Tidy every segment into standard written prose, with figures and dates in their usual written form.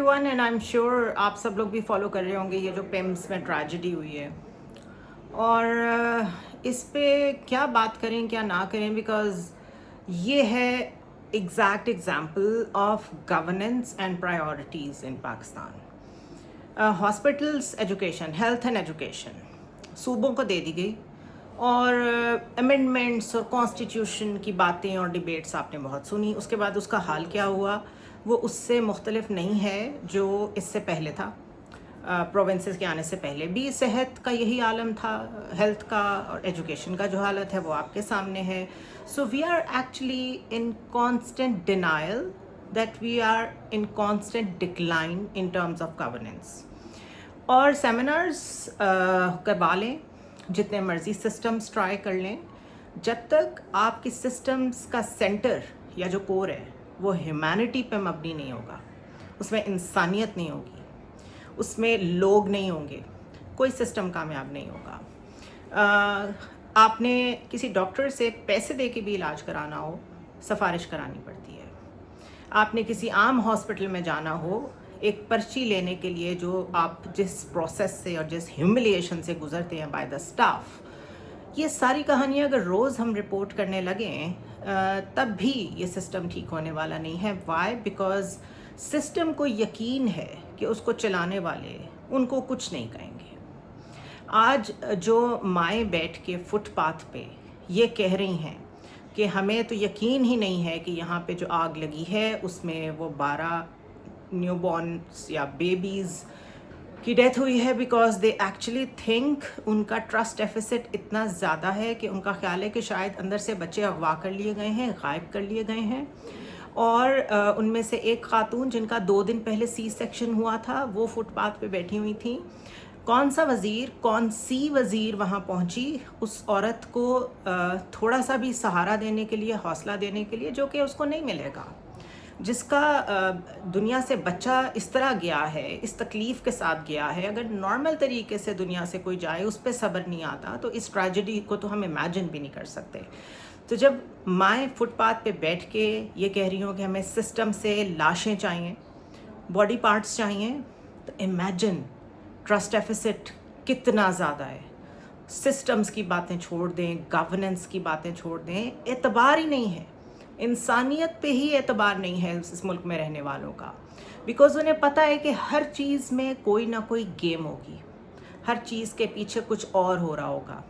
Everyone and I am sure आप सब लोग भी फॉलो कर रहे होंगे ये जो पिम्स में ट्रेजेडी हुई है और इस पे क्या बात करें क्या ना करें बिकॉज ये है exact example of governance and priorities in Pakistan. Hospitals education health and education सूबों को दे दी गई और अमेंडमेंट्स और कॉन्स्टिट्यूशन की बातें और डिबेट्स आपने बहुत सुनी। उसके बाद उसका हाल क्या हुआ वो उससे मुख्तलिफ नहीं है जो इससे पहले था। प्रोविंसेस के आने से पहले भी सेहत का यही आलम था, हेल्थ का और एजुकेशन का जो हालत है वो आपके सामने है। So we are actually in constant denial that we are in constant decline in terms of governance. और सेमिनार्स करवा लें, जितने मर्जी सिस्टम्स ट्राई कर लें, जब तक आपकी सिस्टम्स का सेंटर या जो कोर है वो ह्यूमैनिटी पे मबनी नहीं होगा, उसमें इंसानियत नहीं होगी, उसमें लोग नहीं होंगे, कोई सिस्टम कामयाब नहीं होगा। आपने किसी डॉक्टर से पैसे दे के भी इलाज कराना हो, सिफारिश करानी पड़ती है। आपने किसी आम हॉस्पिटल में जाना हो, एक पर्ची लेने के लिए जो आप जिस प्रोसेस से और जिस ह्यूमिलिएशन से गुजरते हैं बाय द स्टाफ, ये सारी कहानियाँ अगर रोज़ हम रिपोर्ट करने लगें तब भी ये सिस्टम ठीक होने वाला नहीं है। वाई? बिकॉज सिस्टम को यकीन है कि उसको चलाने वाले उनको कुछ नहीं कहेंगे। आज जो माएँ बैठ के फुटपाथ पे ये कह रही हैं कि हमें तो यकीन ही नहीं है कि यहाँ पे जो आग लगी है उसमें वो 12 न्यूबॉर्न्स या बेबीज़ की डेथ हुई है, बिकॉज दे एक्चुअली थिंक उनका ट्रस्ट डेफिसिट इतना ज़्यादा है कि उनका ख्याल है कि शायद अंदर से बच्चे अगवा कर लिए गए हैं, गायब कर लिए गए हैं। और उनमें से एक खातून जिनका 2 दिन पहले सी सेक्शन हुआ था वो फुटपाथ पे बैठी हुई थी। कौन सी वज़ीर वहाँ पहुँची उस औरत को थोड़ा सा भी सहारा देने के लिए, हौसला देने के लिए, जो कि उसको नहीं मिलेगा। जिसका दुनिया से बच्चा इस तरह गया है, इस तकलीफ़ के साथ गया है, अगर नॉर्मल तरीके से दुनिया से कोई जाए उस पर सब्र नहीं आता तो इस ट्रेजेडी को तो हम इमेजिन भी नहीं कर सकते। तो जब माएँ फुटपाथ पे बैठ के ये कह रही हूँ कि हमें सिस्टम से लाशें चाहिए, बॉडी पार्ट्स चाहिए, तो इमेजिन ट्रस्ट डेफिसिट कितना ज़्यादा है। सिस्टम्स की बातें छोड़ दें, गवर्नेंस की बातें छोड़ दें, एतबार ही नहीं है, इंसानियत पे ही एतबार नहीं है इस मुल्क में रहने वालों का। बिकॉज़ उन्हें पता है कि हर चीज़ में कोई ना कोई गेम होगी, हर चीज़ के पीछे कुछ और हो रहा होगा,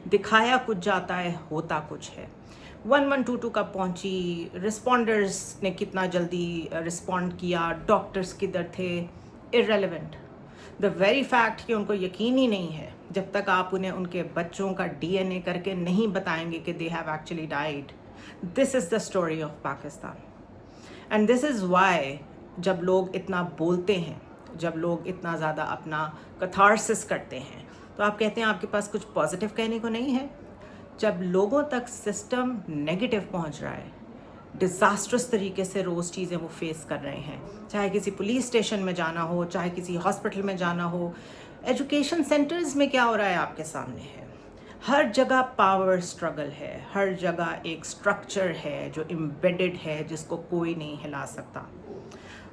दिखाया कुछ जाता है, होता कुछ है। 1122 कब पहुंची, रिस्पॉन्डर्स ने कितना जल्दी रिस्पॉन्ड किया, डॉक्टर्स किधर थे, इररेलेवेंट। द वेरी फैक्ट कि उनको यकीन ही नहीं है जब तक आप उन्हें उनके बच्चों का DNA करके नहीं बताएंगे कि they have actually died. This is the story of Pakistan and this is why जब लोग इतना बोलते हैं, जब लोग इतना ज़्यादा अपना कथारसिस करते हैं, तो आप कहते हैं आपके पास कुछ पॉजिटिव कहने को नहीं है। जब लोगों तक सिस्टम नेगेटिव पहुंच रहा है, डिज़ास्ट्रस तरीके से रोज़ चीज़ें वो फेस कर रहे हैं, चाहे किसी पुलिस स्टेशन में जाना हो, चाहे किसी हॉस्पिटल में जाना हो, एजुकेशन सेंटर्स में क्या हो रहा है आपके सामने है। हर जगह पावर स्ट्रगल है, हर जगह एक स्ट्रक्चर है जो एम्बेडेड है जिसको कोई नहीं हिला सकता।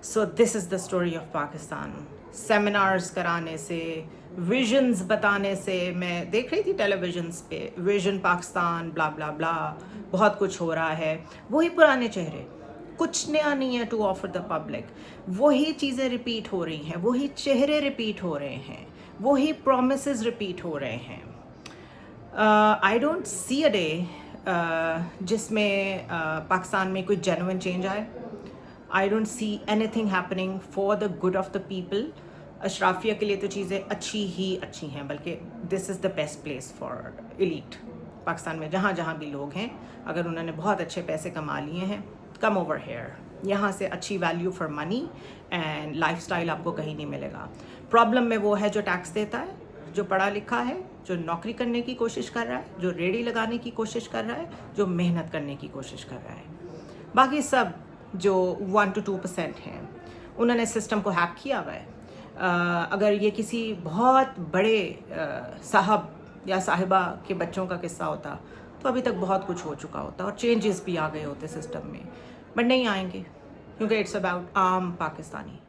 So this is the story of Pakistan. Seminars कराने से, विजन्स बताने से, मैं देख रही थी टेलीविजन्स पे विजन पाकिस्तान ब्ला ब्ला ब्ला, बहुत कुछ हो रहा है, वही पुराने चेहरे, कुछ नया नहीं है टू ऑफर द पब्लिक। वही चीज़ें रिपीट हो रही हैं, वही चेहरे रिपीट हो रहे हैं, वही प्रोमिसेस रिपीट हो रहे हैं। आई डोंट सी अ डे जिसमें पाकिस्तान में कोई जेन्युइन चेंज आए। I don't see anything happening for the good of the people. अशराफिया के लिए तो चीज़ें अच्छी ही अच्छी हैं, बल्कि this is the best place for elite. Pakistan में जहाँ जहाँ भी लोग हैं, अगर उन्होंने बहुत अच्छे पैसे कमा लिए हैं, कम ओवर हेयर। यहाँ से अच्छी value for money and lifestyle आपको कहीं नहीं मिलेगा। प्रॉब्लम में वो है जो टैक्स देता है, जो पढ़ा लिखा है, जो नौकरी करने की कोशिश कर रहा है, जो रेडी लगाने की कोशिश कर रहा है, जो मेहनत करने की कोशिश कर रहा है। बाकी सब जो 1 to 2% हैं, उन्होंने सिस्टम को हैक किया हुआ है। अगर ये किसी बहुत बड़े साहब या साहिबा के बच्चों का किस्सा होता तो अभी तक बहुत कुछ हो चुका होता और चेंजेस भी आ गए होते सिस्टम में, बट नहीं आएंगे क्योंकि इट्स अबाउट आम पाकिस्तानी।